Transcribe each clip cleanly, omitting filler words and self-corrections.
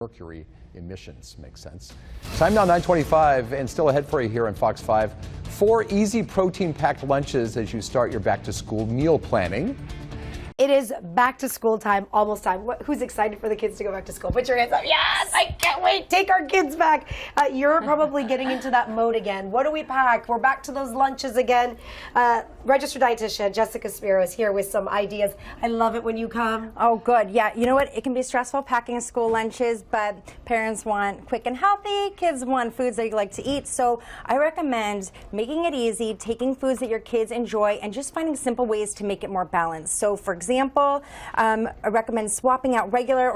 mercury emissions. Makes sense. Time now 9:25 and still ahead for you here on Fox 5. 4 easy protein-packed lunches as you start your back-to-school meal planning. It is back to school time, almost time. Who's excited for the kids to go back to school? Put your hands up. Yes, I can't wait. Take our kids back. You're probably getting into that mode again. What do we pack? We're back to those lunches again. Registered dietitian Jessica Spiro is here with some ideas. I love it when you come. Oh, good. Yeah, you know what? It can be stressful packing school lunches, but parents want quick and healthy. Kids want foods that you like to eat. So I recommend making it easy, taking foods that your kids enjoy, and just finding simple ways to make it more balanced. So, for example, I recommend swapping out regular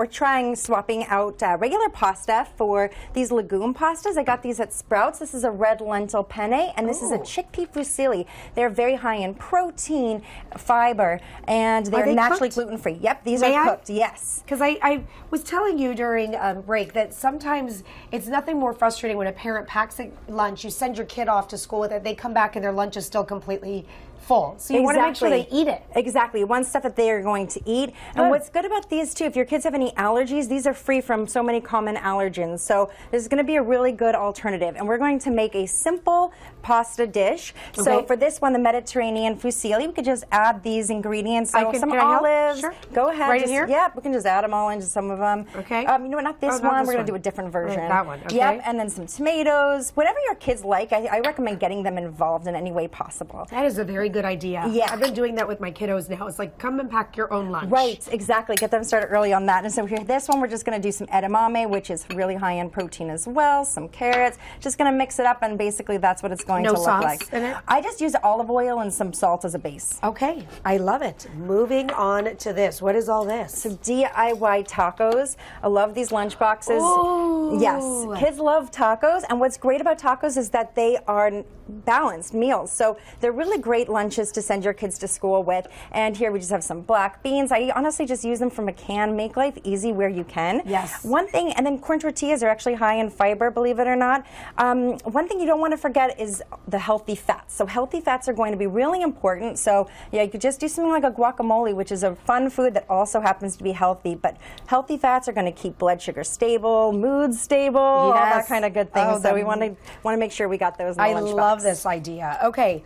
pasta for these legume pastas. I got these at Sprouts. This is a red lentil penne, and this is a chickpea fusilli. They're very high in protein, fiber, and they're naturally gluten-free. Yep, these are cooked, yes. Because I was telling you during break that sometimes it's nothing more frustrating when a parent packs a lunch, you send your kid off to school with it, they come back and their lunch is still completely full. So you want to make sure they eat it. Exactly. One stuff that they are going to eat. And what's good about these too, if your kids have any allergies, these are free from so many common allergens. So this is going to be a really good alternative. And we're going to make a simple pasta dish. So for this one, the Mediterranean fusilli, we could just add these ingredients. So some olives. Sure. Go ahead. Right in here? Yep. We can just add them all into some of them. Okay. You know what? Not this one. We're going to do a different version. That one. Okay. Yep. And then some tomatoes. Whatever your kids like. I recommend getting them involved in any way possible. That is a very good idea. Yeah. I've been doing that with my kiddos now. It's like, come and pack your own lunch. Right, exactly. Get them started early on that. And so here, this one, we're just going to do some edamame, which is really high in protein as well, some carrots. Just going to mix it up, and basically that's what it's going to look like. In it? I just use olive oil and some salt as a base. Okay, I love it. Moving on to this. What is all this? So DIY tacos. I love these lunch boxes. Ooh. Yes, kids love tacos, and what's great about tacos is that they are balanced meals. So they're really great lunches to send your kids to school with. And here we just have some black beans. I honestly just use them from a can. Make life easy where you can. Yes. One thing, and then corn tortillas are actually high in fiber, believe it or not. One thing you don't want to forget is the healthy fats. So healthy fats are going to be really important. So yeah, you could just do something like a guacamole, which is a fun food that also happens to be healthy. But healthy fats are going to keep blood sugar stable, mood stable, all that kind of good things. So we want to make sure we got those in the lunchbox. I love this idea. Okay,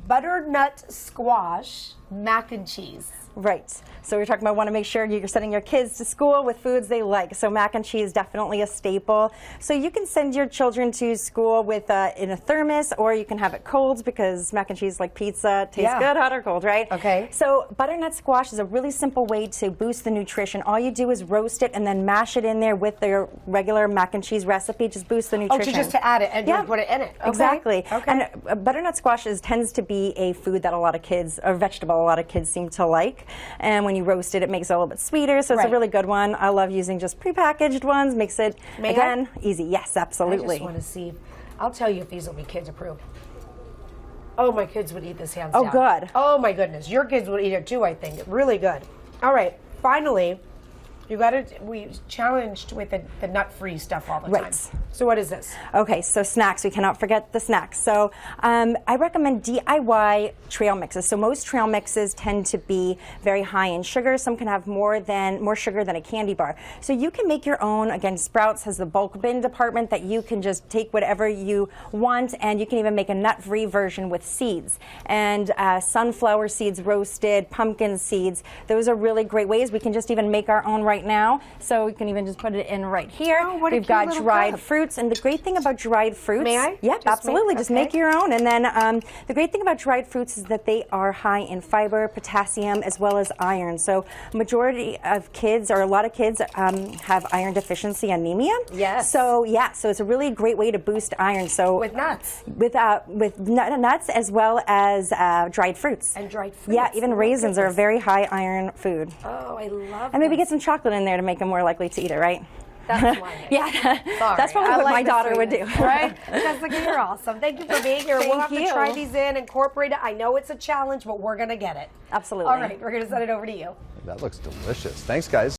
butternut squash mac and cheese. Right. So we're talking about want to make sure you're sending your kids to school with foods they like. So mac and cheese, definitely a staple. So you can send your children to school with in a thermos, or you can have it cold because mac and cheese, like pizza, tastes good hot or cold, right? Okay. So butternut squash is a really simple way to boost the nutrition. All you do is roast it and then mash it in there with their regular mac and cheese recipe. Just boost the nutrition. Oh, just to add it and put it in it. Okay. Exactly. Okay. And butternut squash tends to be a food that a lot of kids, or vegetable, a lot of kids seem to like. And when you roast it, it makes it a little bit sweeter, so it's a really good one. I love using just prepackaged ones. Makes it, easy. Yes, absolutely. I just want to see. I'll tell you if these will be kids approved. Oh, my kids would eat this hands down. Oh, good. Oh, my goodness. Your kids would eat it too, I think. Really good. All right. Finally, we challenged with the nut-free stuff all the time. So what is this? Okay, so snacks. We cannot forget the snacks. So I recommend DIY trail mixes. So most trail mixes tend to be very high in sugar. Some can have more sugar than a candy bar. So you can make your own. Again, Sprouts has the bulk bin department that you can just take whatever you want, and you can even make a nut-free version with seeds. And sunflower seeds roasted, pumpkin seeds. Those are really great ways. We can just even make our own right now, so we can even just put it in right here. Oh, what We've got dried fruits, and the great thing about dried fruits, may I? Yep, absolutely. Just make your own. And then the great thing about dried fruits is that they are high in fiber, potassium, as well as iron. So majority of kids, or a lot of kids, have iron deficiency anemia. Yes. So so it's a really great way to boost iron. So with nuts, with nuts as well as dried fruits. And dried fruits. Yeah, even raisins are a very high iron food. Oh, I love. And maybe get some chocolate in there to make them more likely to eat it, right? That's why. That's probably what my daughter would do. Right? Jessica, you're awesome. Thank you for being here. We'll have to try these in, incorporate it. I know it's a challenge, but we're going to get it. Absolutely. All right, we're going to send it over to you. That looks delicious. Thanks, guys.